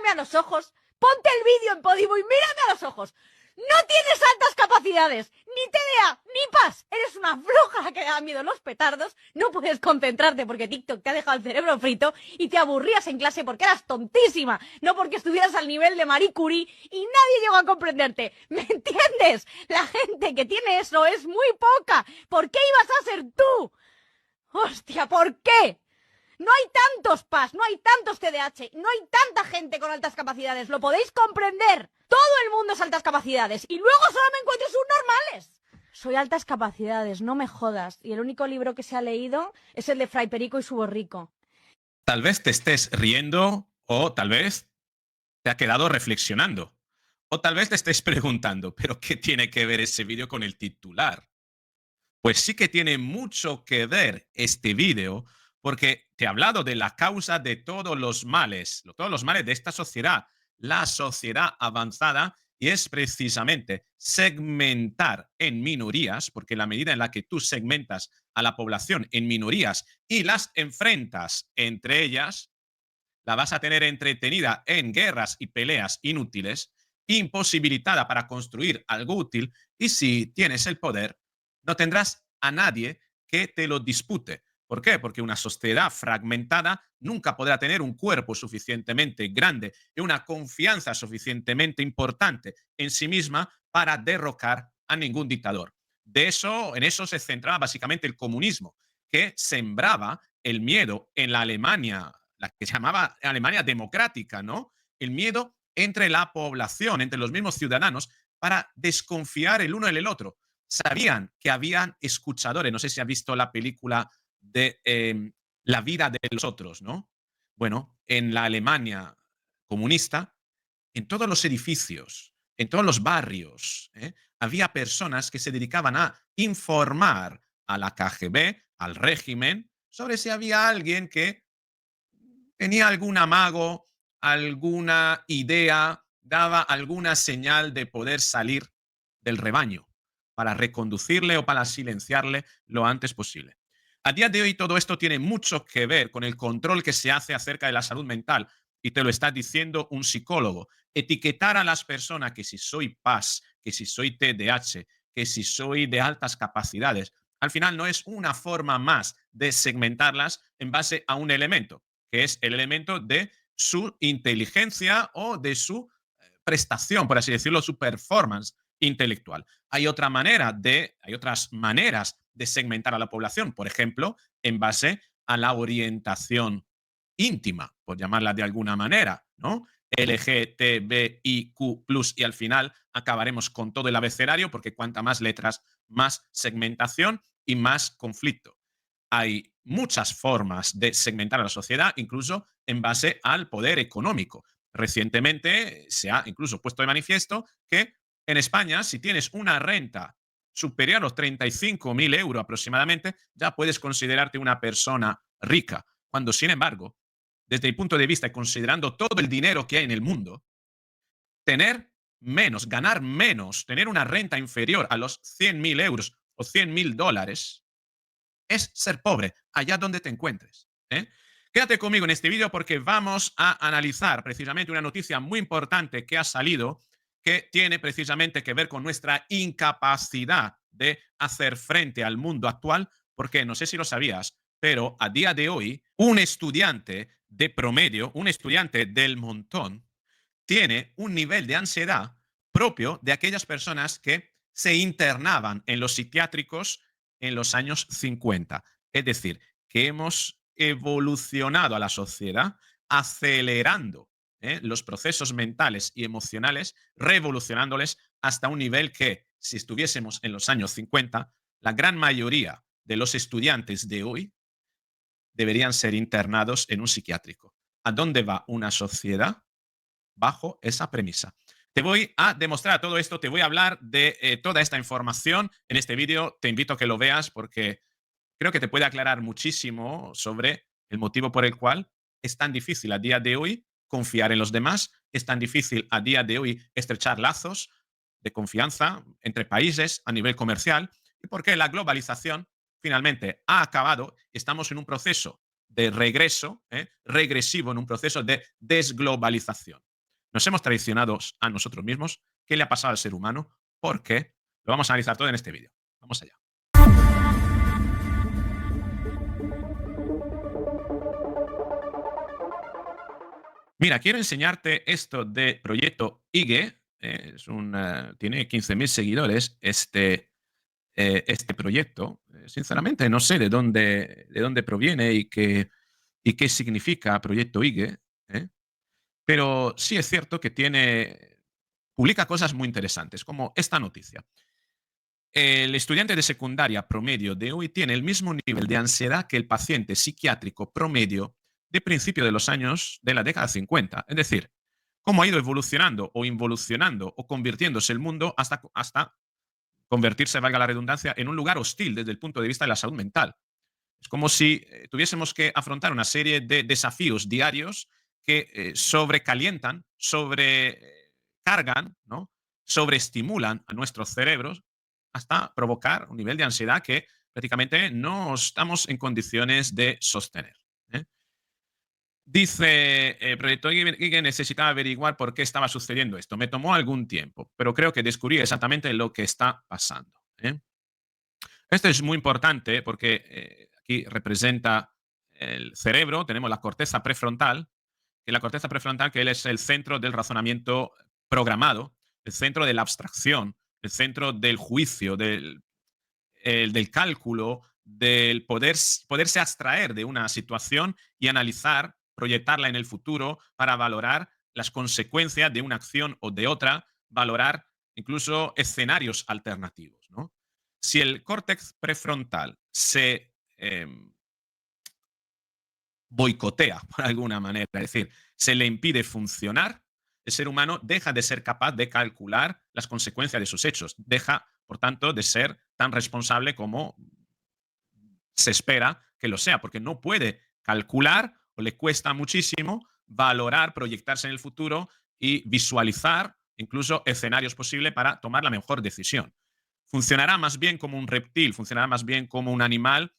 mírame a los ojos, ponte el vídeo en Podimo y mírame a los ojos. No tienes altas capacidades, ni TDA, ni PAS. Eres una floja a la que le dan miedo los petardos. No puedes concentrarte porque TikTok te ha dejado el cerebro frito y te aburrías en clase porque eras tontísima, no porque estuvieras al nivel de Marie Curie y nadie llegó a comprenderte. ¿Me entiendes? La gente que tiene eso es muy poca. ¿Por qué ibas a ser tú? Hostia, ¿por qué? No hay tantos PAS, no hay tantos TDAH, no hay tanta gente con altas capacidades. ¿Lo podéis comprender? Todo el mundo es altas capacidades y luego solo me encuentro subnormales. Soy altas capacidades, no me jodas. Y el único libro que se ha leído es el de Fray Perico y su borrico. Tal vez te estés riendo o tal vez te ha quedado reflexionando. O tal vez te estés preguntando, ¿pero qué tiene que ver ese vídeo con el titular? Pues sí que tiene mucho que ver este vídeo porque te he hablado de la causa de todos los males de esta sociedad, la sociedad avanzada, y es precisamente segmentar en minorías, porque la medida en la que tú segmentas a la población en minorías y las enfrentas entre ellas, la vas a tener entretenida en guerras y peleas inútiles, imposibilitada para construir algo útil, y si tienes el poder, no tendrás a nadie que te lo dispute. ¿Por qué? Porque una sociedad fragmentada nunca podrá tener un cuerpo suficientemente grande y una confianza suficientemente importante en sí misma para derrocar a ningún dictador. En eso se centraba básicamente el comunismo, que sembraba el miedo en la Alemania, la que se llamaba Alemania democrática, ¿no? El miedo entre la población, entre los mismos ciudadanos, para desconfiar el uno del otro. Sabían que habían escuchadores. No sé si has visto la película de La vida de los otros, ¿no? Bueno, en la Alemania comunista, en todos los edificios, en todos los barrios, había personas que se dedicaban a informar a la KGB, al régimen, sobre si había alguien que tenía algún amago, alguna idea, daba alguna señal de poder salir del rebaño para reconducirle o para silenciarle lo antes posible. A día de hoy todo esto tiene mucho que ver con el control que se hace acerca de la salud mental, y te lo está diciendo un psicólogo. Etiquetar a las personas que si soy PAS, que si soy TDAH, que si soy de altas capacidades, al final no es una forma más de segmentarlas en base a un elemento, que es el elemento de su inteligencia o de su prestación, por así decirlo, su performance intelectual. Hay otras maneras de segmentar a la población, por ejemplo, en base a la orientación íntima, por llamarla de alguna manera, ¿no? LGTBIQ+, y al final acabaremos con todo el abecedario, porque cuanta más letras, más segmentación y más conflicto. Hay muchas formas de segmentar a la sociedad, incluso en base al poder económico. Recientemente se ha incluso puesto de manifiesto que en España, si tienes una renta superior a los 35.000 euros aproximadamente, ya puedes considerarte una persona rica. Cuando, sin embargo, desde el punto de vista y considerando todo el dinero que hay en el mundo, tener menos, ganar menos, tener una renta inferior a los 100.000 euros o 100.000 dólares, es ser pobre, allá donde te encuentres. Quédate conmigo en este vídeo porque vamos a analizar precisamente una noticia muy importante que ha salido, que tiene precisamente que ver con nuestra incapacidad de hacer frente al mundo actual, porque no sé si lo sabías, pero a día de hoy, un estudiante de promedio, un estudiante del montón, tiene un nivel de ansiedad propio de aquellas personas que se internaban en los psiquiátricos en los años 50. Es decir, que hemos evolucionado a la sociedad acelerando los procesos mentales y emocionales, revolucionándoles hasta un nivel que, si estuviésemos en los años 50, la gran mayoría de los estudiantes de hoy deberían ser internados en un psiquiátrico. ¿A dónde va una sociedad bajo esa premisa? Te voy a demostrar todo esto, te voy a hablar de toda esta información en este vídeo. Te invito a que lo veas porque creo que te puede aclarar muchísimo sobre el motivo por el cual es tan difícil a día de hoy confiar en los demás, es tan difícil a día de hoy estrechar lazos de confianza entre países a nivel comercial, y por qué la globalización finalmente ha acabado. Estamos en un proceso de regreso, regresivo, en un proceso de desglobalización. Nos hemos traicionado a nosotros mismos. ¿Qué le ha pasado al ser humano? ¿Por qué? Lo vamos a analizar todo en este vídeo. Vamos allá. Mira, quiero enseñarte esto de Proyecto IGE. Tiene 15.000 seguidores este proyecto. Sinceramente, no sé de dónde proviene y qué significa Proyecto IGE, ¿eh? Pero sí es cierto que publica cosas muy interesantes, como esta noticia. El estudiante de secundaria promedio de hoy tiene el mismo nivel de ansiedad que el paciente psiquiátrico promedio de principio de los años de la década 50. Es decir, cómo ha ido evolucionando o involucionando o convirtiéndose el mundo hasta convertirse, valga la redundancia, en un lugar hostil desde el punto de vista de la salud mental. Es como si tuviésemos que afrontar una serie de desafíos diarios que sobrecalientan, sobrecargan, ¿no? Sobreestimulan a nuestros cerebros hasta provocar un nivel de ansiedad que prácticamente no estamos en condiciones de sostener, ¿eh? Dice, el proyecto Giga necesitaba averiguar por qué estaba sucediendo esto. Me tomó algún tiempo, pero creo que descubrí exactamente lo que está pasando, ¿eh? Esto es muy importante porque aquí representa el cerebro, tenemos la corteza prefrontal, que la corteza prefrontal que es el centro del razonamiento programado, el centro de la abstracción, el centro del juicio, del cálculo, del poderse abstraer de una situación y analizar, proyectarla en el futuro para valorar las consecuencias de una acción o de otra, valorar incluso escenarios alternativos, ¿no? Si el córtex prefrontal se boicotea por alguna manera, es decir, se le impide funcionar, el ser humano deja de ser capaz de calcular las consecuencias de sus hechos, deja, por tanto, de ser tan responsable como se espera que lo sea, porque no puede calcular o le cuesta muchísimo valorar, proyectarse en el futuro y visualizar incluso escenarios posibles para tomar la mejor decisión. Funcionará más bien como un reptil, funcionará más bien como un animal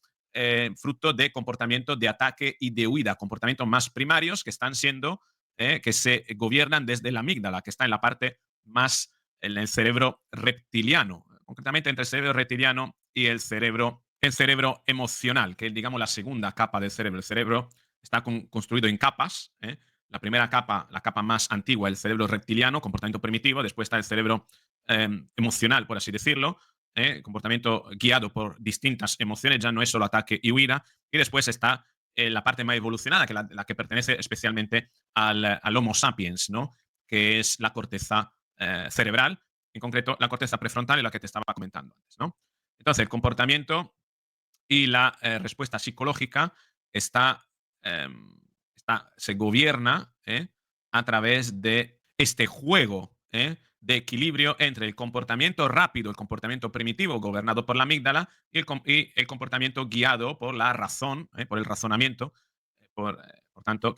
fruto de comportamientos de ataque y de huida, comportamientos más primarios que están siendo, que se gobiernan desde la amígdala, que está en la parte más, en el cerebro reptiliano, concretamente entre el cerebro reptiliano y el cerebro emocional, que es, digamos, la segunda capa del cerebro. El cerebro está construido en capas, ¿eh? La primera capa, la capa más antigua, el cerebro reptiliano, comportamiento primitivo. Después está el cerebro emocional, por así decirlo, comportamiento guiado por distintas emociones, ya no es solo ataque y huida. Y después está la parte más evolucionada, que la que pertenece especialmente al Homo sapiens, ¿no? Que es la corteza cerebral, en concreto la corteza prefrontal, y la que te estaba comentando antes, ¿no? Entonces, el comportamiento y la respuesta psicológica está, se gobierna a través de este juego de equilibrio entre el comportamiento rápido, el comportamiento primitivo gobernado por la amígdala y el comportamiento guiado por la razón, por el razonamiento, por tanto,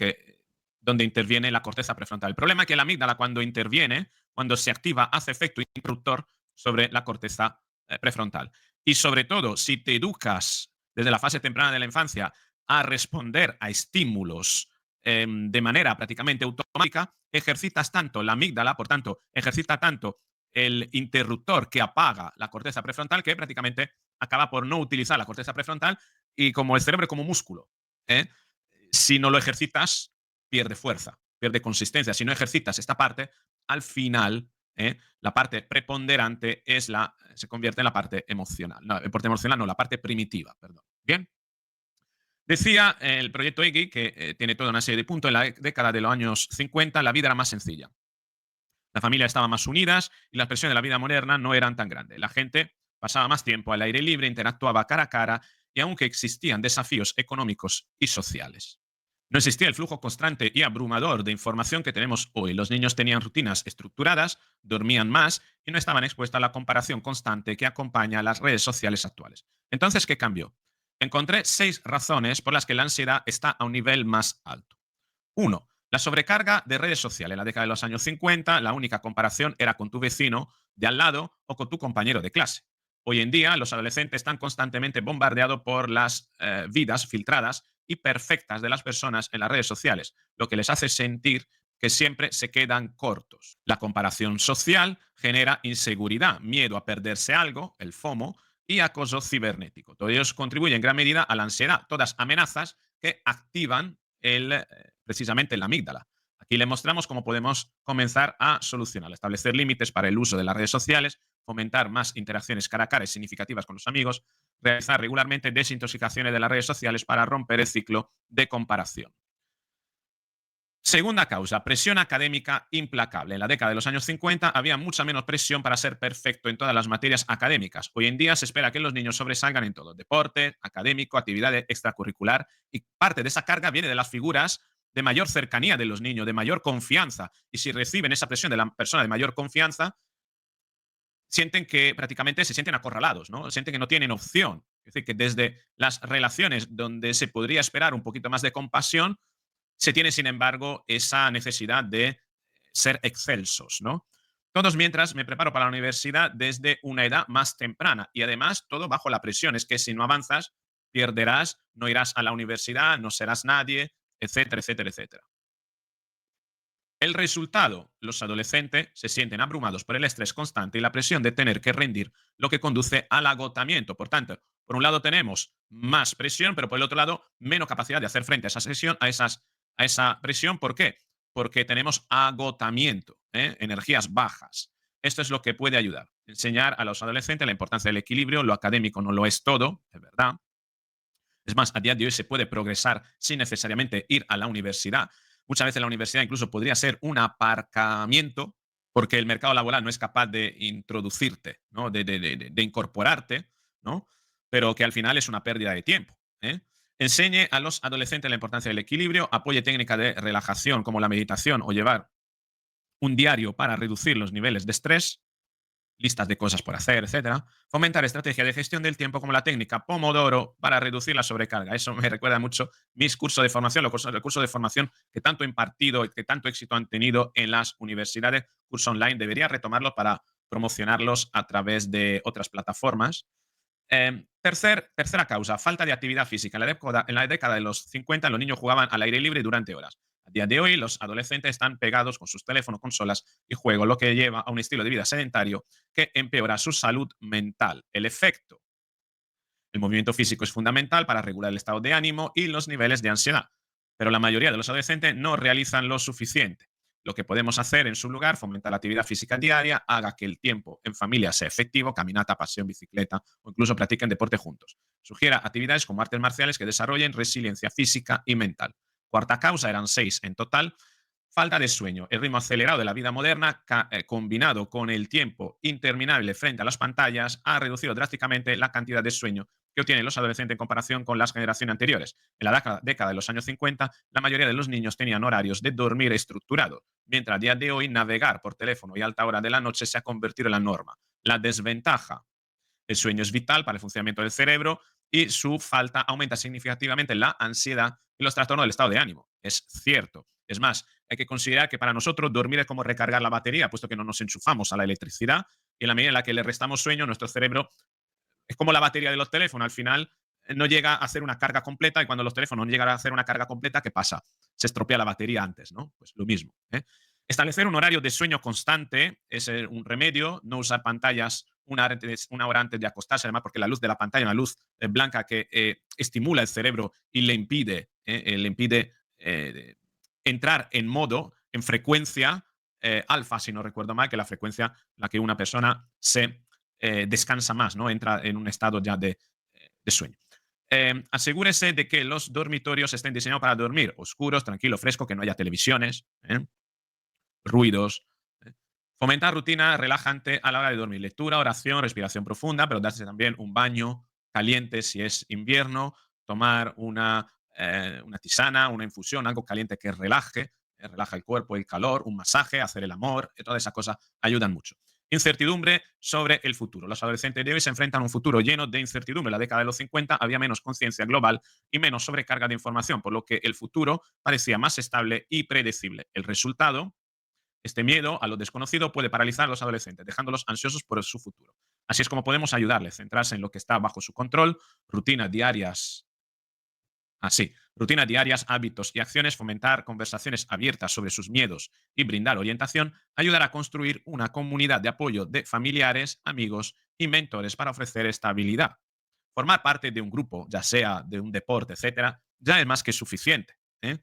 donde interviene la corteza prefrontal. El problema es que la amígdala, cuando interviene, cuando se activa, hace efecto interruptor sobre la corteza prefrontal. Y sobre todo, si te educas desde la fase temprana de la infancia a responder a estímulos de manera prácticamente automática, ejercitas tanto la amígdala, por tanto, ejercita tanto el interruptor que apaga la corteza prefrontal, que prácticamente acaba por no utilizar la corteza prefrontal, y como el cerebro como músculo, ¿eh? Si no lo ejercitas, pierde fuerza, pierde consistencia. Si no ejercitas esta parte, al final la parte preponderante se convierte en la parte emocional. No, la parte emocional no, la parte primitiva, perdón. Bien. Decía el proyecto Iggy, que tiene toda una serie de puntos. En la década de los años 50 la vida era más sencilla. La familia estaba más unidas y las presiones de la vida moderna no eran tan grandes. La gente pasaba más tiempo al aire libre, interactuaba cara a cara, y aunque existían desafíos económicos y sociales, no existía el flujo constante y abrumador de información que tenemos hoy. Los niños tenían rutinas estructuradas, dormían más y no estaban expuestos a la comparación constante que acompaña a las redes sociales actuales. Entonces, ¿qué cambió? Encontré 6 razones por las que la ansiedad está a un nivel más alto. 1. La sobrecarga de redes sociales. En la década de los años 50, la única comparación era con tu vecino de al lado o con tu compañero de clase. Hoy en día, los adolescentes están constantemente bombardeados por las vidas filtradas y perfectas de las personas en las redes sociales, lo que les hace sentir que siempre se quedan cortos. La comparación social genera inseguridad, miedo a perderse algo, el FOMO, y acoso cibernético. Todos ellos contribuyen en gran medida a la ansiedad, todas amenazas que activan precisamente la amígdala. Aquí le mostramos cómo podemos comenzar a solucionar, establecer límites para el uso de las redes sociales, fomentar más interacciones cara a cara y significativas con los amigos, realizar regularmente desintoxicaciones de las redes sociales para romper el ciclo de comparación. Segunda causa, presión académica implacable. En la década de los años 50 había mucha menos presión para ser perfecto en todas las materias académicas. Hoy en día se espera que los niños sobresalgan en todo, deporte, académico, actividad extracurricular, y parte de esa carga viene de las figuras de mayor cercanía de los niños, de mayor confianza. Y si reciben esa presión de la persona de mayor confianza, sienten que prácticamente se sienten acorralados, ¿no? Sienten que no tienen opción. Es decir, que desde las relaciones donde se podría esperar un poquito más de compasión, se tiene, sin embargo, esa necesidad de ser excelsos, ¿no? Todos mientras me preparo para la universidad desde una edad más temprana y además todo bajo la presión. Es que si no avanzas, perderás, no irás a la universidad, no serás nadie, etcétera, etcétera, etcétera. El resultado, los adolescentes se sienten abrumados por el estrés constante y la presión de tener que rendir, lo que conduce al agotamiento. Por tanto, por un lado tenemos más presión, pero por el otro lado, menos capacidad de hacer frente a esa presión, a esa presión. ¿Por qué? Porque tenemos agotamiento, energías bajas. Esto es lo que puede ayudar. Enseñar a los adolescentes la importancia del equilibrio. Lo académico no lo es todo, es verdad. Es más, a día de hoy se puede progresar sin necesariamente ir a la universidad. Muchas veces la universidad incluso podría ser un aparcamiento porque el mercado laboral no es capaz de introducirte, ¿no? de incorporarte, ¿no? Pero que al final es una pérdida de tiempo. Enseñe a los adolescentes la importancia del equilibrio, apoye técnicas de relajación como la meditación o llevar un diario para reducir los niveles de estrés, listas de cosas por hacer, etcétera. Fomentar estrategias de gestión del tiempo como la técnica Pomodoro para reducir la sobrecarga. Eso me recuerda mucho mis cursos de formación, los cursos de formación que tanto he impartido y que tanto éxito han tenido en las universidades, cursos online. Debería retomarlos para promocionarlos a través de otras plataformas. Tercera causa, falta de actividad física. En la década de los 50 los niños jugaban al aire libre durante horas. A día de hoy los adolescentes están pegados con sus teléfonos, consolas y juegos, lo que lleva a un estilo de vida sedentario que empeora su salud mental. El efecto, el movimiento físico es fundamental para regular el estado de ánimo y los niveles de ansiedad, pero la mayoría de los adolescentes no realizan lo suficiente. Lo que podemos hacer en su lugar, fomentar la actividad física diaria, haga que el tiempo en familia sea efectivo, caminata, paseo, bicicleta o incluso practiquen deporte juntos. Sugiera actividades como artes marciales que desarrollen resiliencia física y mental. Cuarta causa, eran 6 en total. Falta de sueño. El ritmo acelerado de la vida moderna, combinado con el tiempo interminable frente a las pantallas, ha reducido drásticamente la cantidad de sueño que obtienen los adolescentes en comparación con las generaciones anteriores. En la década de los años 50, la mayoría de los niños tenían horarios de dormir estructurados, mientras a día de hoy navegar por teléfono y a alta hora de la noche se ha convertido en la norma. La desventaja: el sueño es vital para el funcionamiento del cerebro y su falta aumenta significativamente la ansiedad y los trastornos del estado de ánimo. Es cierto. Es más, hay que considerar que para nosotros dormir es como recargar la batería, puesto que no nos enchufamos a la electricidad y en la medida en la que le restamos sueño, nuestro cerebro es como la batería de los teléfonos. Al final no llega a hacer una carga completa y cuando los teléfonos no llegan a hacer una carga completa, ¿qué pasa? Se estropea la batería antes, ¿no? Pues lo mismo. Establecer un horario de sueño constante es un remedio. No usar pantallas una hora antes de acostarse, además porque la luz de la pantalla es una luz blanca que estimula el cerebro y le impide entrar en modo, en frecuencia alfa, si no recuerdo mal, que la frecuencia en la que una persona se descansa más, ¿no? Entra en un estado ya de sueño. Asegúrese de que los dormitorios estén diseñados para dormir oscuros, tranquilo, fresco, que no haya televisiones, ruidos. Fomentar rutina relajante a la hora de dormir. Lectura, oración, respiración profunda, pero darse también un baño caliente si es invierno, tomar una tisana, una infusión, algo caliente que relaje, relaja el cuerpo, el calor, un masaje, hacer el amor, todas esas cosas ayudan mucho. Incertidumbre sobre el futuro. Los adolescentes de hoy se enfrentan a un futuro lleno de incertidumbre. En la década de los 50 había menos conciencia global y menos sobrecarga de información, por lo que el futuro parecía más estable y predecible. El resultado, este miedo a lo desconocido puede paralizar a los adolescentes, dejándolos ansiosos por su futuro. Así es como podemos ayudarles, centrarse en lo que está bajo su control, rutinas diarias Así, rutinas diarias, hábitos y acciones, fomentar conversaciones abiertas sobre sus miedos y brindar orientación, ayudará a construir una comunidad de apoyo de familiares, amigos y mentores para ofrecer estabilidad. Formar parte de un grupo, ya sea de un deporte, etcétera, ya es más que suficiente. ¿Eh?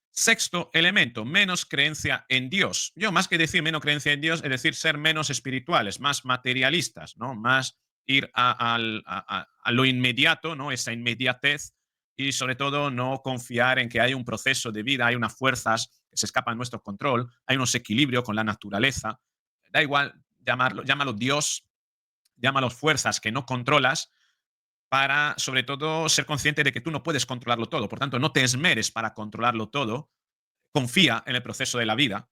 Sexto elemento, menos creencia en Dios. Yo, más que decir menos creencia en Dios, es decir, ser menos espirituales, más materialistas, ¿no? Más ir a lo inmediato, ¿no? Esa inmediatez y sobre todo no confiar en que hay un proceso de vida, hay unas fuerzas que se escapan a nuestro control, hay unos equilibrios con la naturaleza. Da igual llámalo Dios, llámalo fuerzas que no controlas, para, sobre todo, ser consciente de que tú no puedes controlarlo todo. Por tanto, no te esmeres para controlarlo todo. Confía en el proceso de la vida,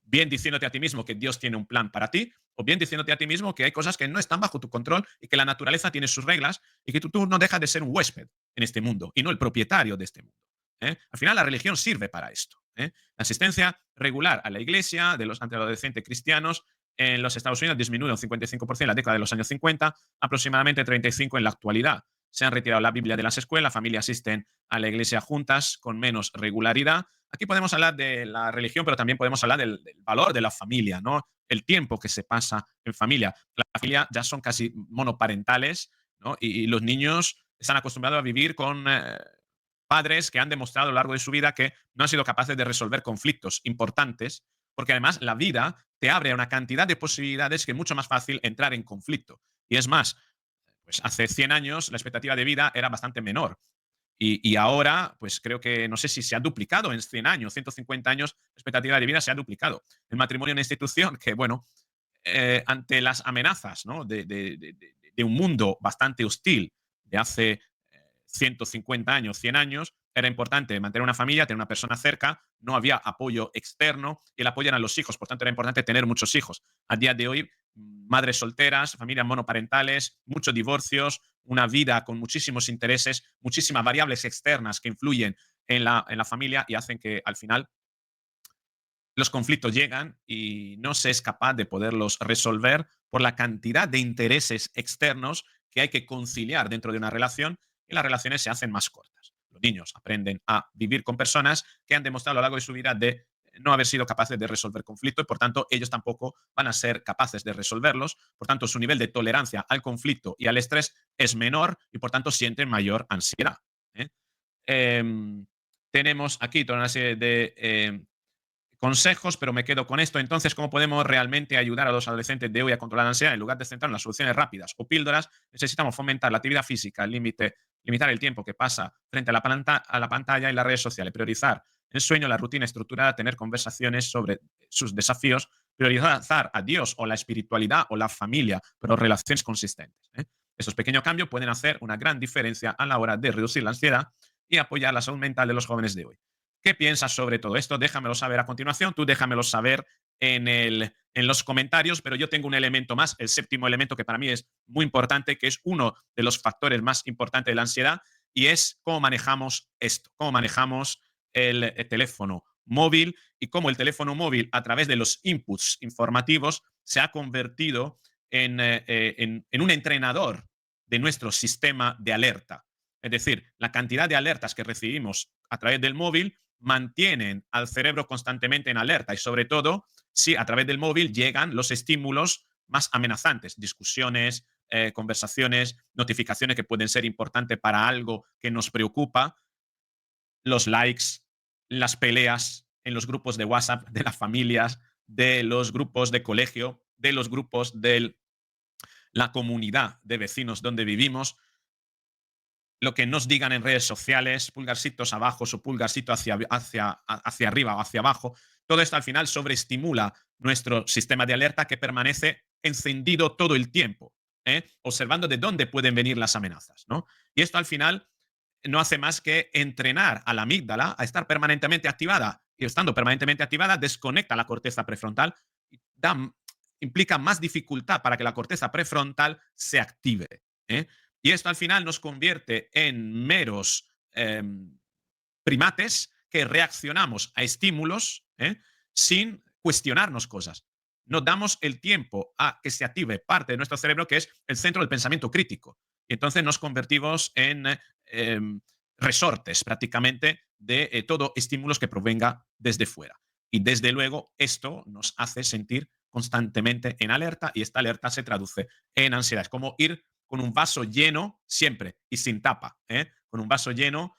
bien diciéndote a ti mismo que Dios tiene un plan para ti, o bien diciéndote a ti mismo que hay cosas que no están bajo tu control y que la naturaleza tiene sus reglas y que tú no dejas de ser un huésped en este mundo y no el propietario de este mundo. ¿Eh? Al final, la religión sirve para esto. ¿Eh? La asistencia regular a la iglesia de los adolescentes cristianos en los Estados Unidos disminuye un 55% en la década de los años 50, aproximadamente 35% en la actualidad. Se han retirado la Biblia de las escuelas, familias asisten a la iglesia juntas con menos regularidad. Aquí podemos hablar de la religión, pero también podemos hablar del valor de la familia, ¿no? El tiempo que se pasa en familia. La familia ya son casi monoparentales, ¿no? Y los niños están acostumbrados a vivir con padres que han demostrado a lo largo de su vida que no han sido capaces de resolver conflictos importantes, porque además la vida te abre una cantidad de posibilidades que es mucho más fácil entrar en conflicto. Y es más, pues hace 100 años la expectativa de vida era bastante menor. Y ahora, pues creo que no sé si se ha duplicado en 100 años, 150 años, la expectativa de vida se ha duplicado. El matrimonio en institución, que bueno, ante las amenazas, ¿no? De un mundo bastante hostil de hace 150 años, 100 años, era importante mantener una familia, tener una persona cerca, no había apoyo externo y el apoyo eran los hijos, por tanto era importante tener muchos hijos. A día de hoy, madres solteras, familias monoparentales, muchos divorcios, una vida con muchísimos intereses, muchísimas variables externas que influyen en la familia y hacen que al final los conflictos llegan y no se es capaz de poderlos resolver por la cantidad de intereses externos que hay que conciliar dentro de una relación y las relaciones se hacen más cortas. Los niños aprenden a vivir con personas que han demostrado a lo largo de su vida de no haber sido capaces de resolver conflictos y por tanto ellos tampoco van a ser capaces de resolverlos. Por tanto, su nivel de tolerancia al conflicto y al estrés es menor y por tanto sienten mayor ansiedad. ¿Eh? Em, Tenemos aquí toda una serie de consejos, pero me quedo con esto. Entonces, ¿cómo podemos realmente ayudar a los adolescentes de hoy a controlar la ansiedad? En lugar de centrar en las soluciones rápidas o píldoras, necesitamos fomentar la actividad física, limitar el tiempo que pasa frente a la pantalla y las redes sociales, priorizar el sueño, la rutina estructurada, tener conversaciones sobre sus desafíos, priorizar a Dios o la espiritualidad o la familia, pero relaciones consistentes. ¿Eh? Estos pequeños cambios pueden hacer una gran diferencia a la hora de reducir la ansiedad y apoyar la salud mental de los jóvenes de hoy. ¿Qué piensas sobre todo esto? Déjamelo saber a continuación. Tú déjamelo saber en los comentarios, pero yo tengo un elemento más, el séptimo elemento que para mí es muy importante, que es uno de los factores más importantes de la ansiedad, y es cómo manejamos esto, cómo manejamos el teléfono móvil y cómo el teléfono móvil, a través de los inputs informativos, se ha convertido en un entrenador de nuestro sistema de alerta. Es decir, la cantidad de alertas que recibimos a través del móvil mantienen al cerebro constantemente en alerta y sobre todo si a través del móvil llegan los estímulos más amenazantes, discusiones, conversaciones, notificaciones que pueden ser importantes para algo que nos preocupa, los likes, las peleas en los grupos de WhatsApp de las familias, de los grupos de colegio, de los grupos de la comunidad de vecinos donde vivimos, lo que nos digan en redes sociales, pulgarcitos abajo o pulgarcito hacia arriba o hacia abajo, todo esto al final sobreestimula nuestro sistema de alerta que permanece encendido todo el tiempo, observando de dónde pueden venir las amenazas, ¿no? Y esto al final no hace más que entrenar a la amígdala a estar permanentemente activada y estando permanentemente activada desconecta la corteza prefrontal y implica más dificultad para que la corteza prefrontal se active. ¿Eh? Y esto al final nos convierte en meros primates que reaccionamos a estímulos sin cuestionarnos cosas. Nos damos el tiempo a que se active parte de nuestro cerebro que es el centro del pensamiento crítico. Y entonces nos convertimos en resortes prácticamente de todo estímulos que provenga desde fuera. Y desde luego esto nos hace sentir constantemente en alerta y esta alerta se traduce en ansiedad. Es como ir con un vaso lleno siempre y sin tapa, ¿eh? Con un vaso lleno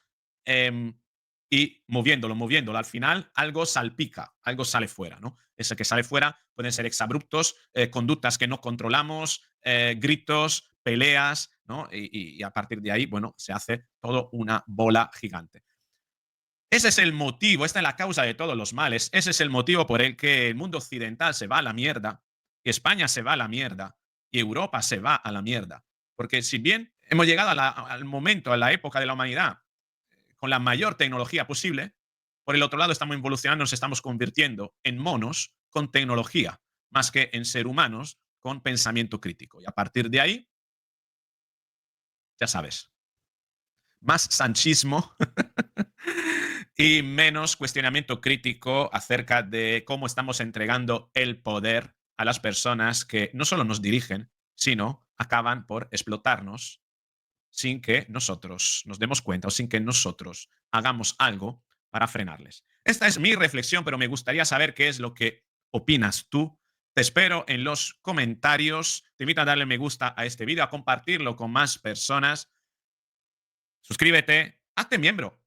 y moviéndolo. Al final algo salpica, algo sale fuera, ¿no? Ese que sale fuera pueden ser exabruptos, conductas que no controlamos, gritos, peleas, ¿no? Y a partir de ahí, bueno, se hace todo una bola gigante. Ese es el motivo, esta es la causa de todos los males, ese es el motivo por el que el mundo occidental se va a la mierda, y España se va a la mierda, y Europa se va a la mierda. Porque si bien hemos llegado al momento, a la época de la humanidad, con la mayor tecnología posible, por el otro lado estamos evolucionando, nos estamos convirtiendo en monos con tecnología, más que en ser humanos con pensamiento crítico. Y a partir de ahí, ya sabes, más sanchismo y menos cuestionamiento crítico acerca de cómo estamos entregando el poder a las personas que no solo nos dirigen, sino acaban por explotarnos sin que nosotros nos demos cuenta o sin que nosotros hagamos algo para frenarles. Esta es mi reflexión, pero me gustaría saber qué es lo que opinas tú. Te espero en los comentarios. Te invito a darle me gusta a este vídeo, a compartirlo con más personas. Suscríbete, hazte miembro.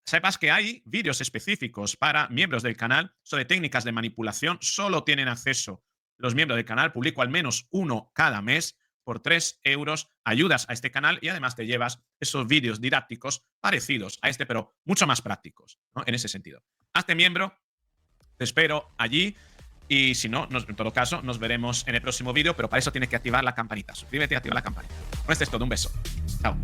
Sepas que hay vídeos específicos para miembros del canal sobre técnicas de manipulación. Solo tienen acceso los miembros del canal. Publico al menos uno cada mes. Por 3 euros ayudas a este canal y además te llevas esos vídeos didácticos parecidos a este, pero mucho más prácticos, ¿no? En ese sentido. Hazte miembro, te espero allí y si no, en todo caso, nos veremos en el próximo vídeo, pero para eso tienes que activar la campanita. Suscríbete y activa la campanita. Con esto es todo, un beso. Chao.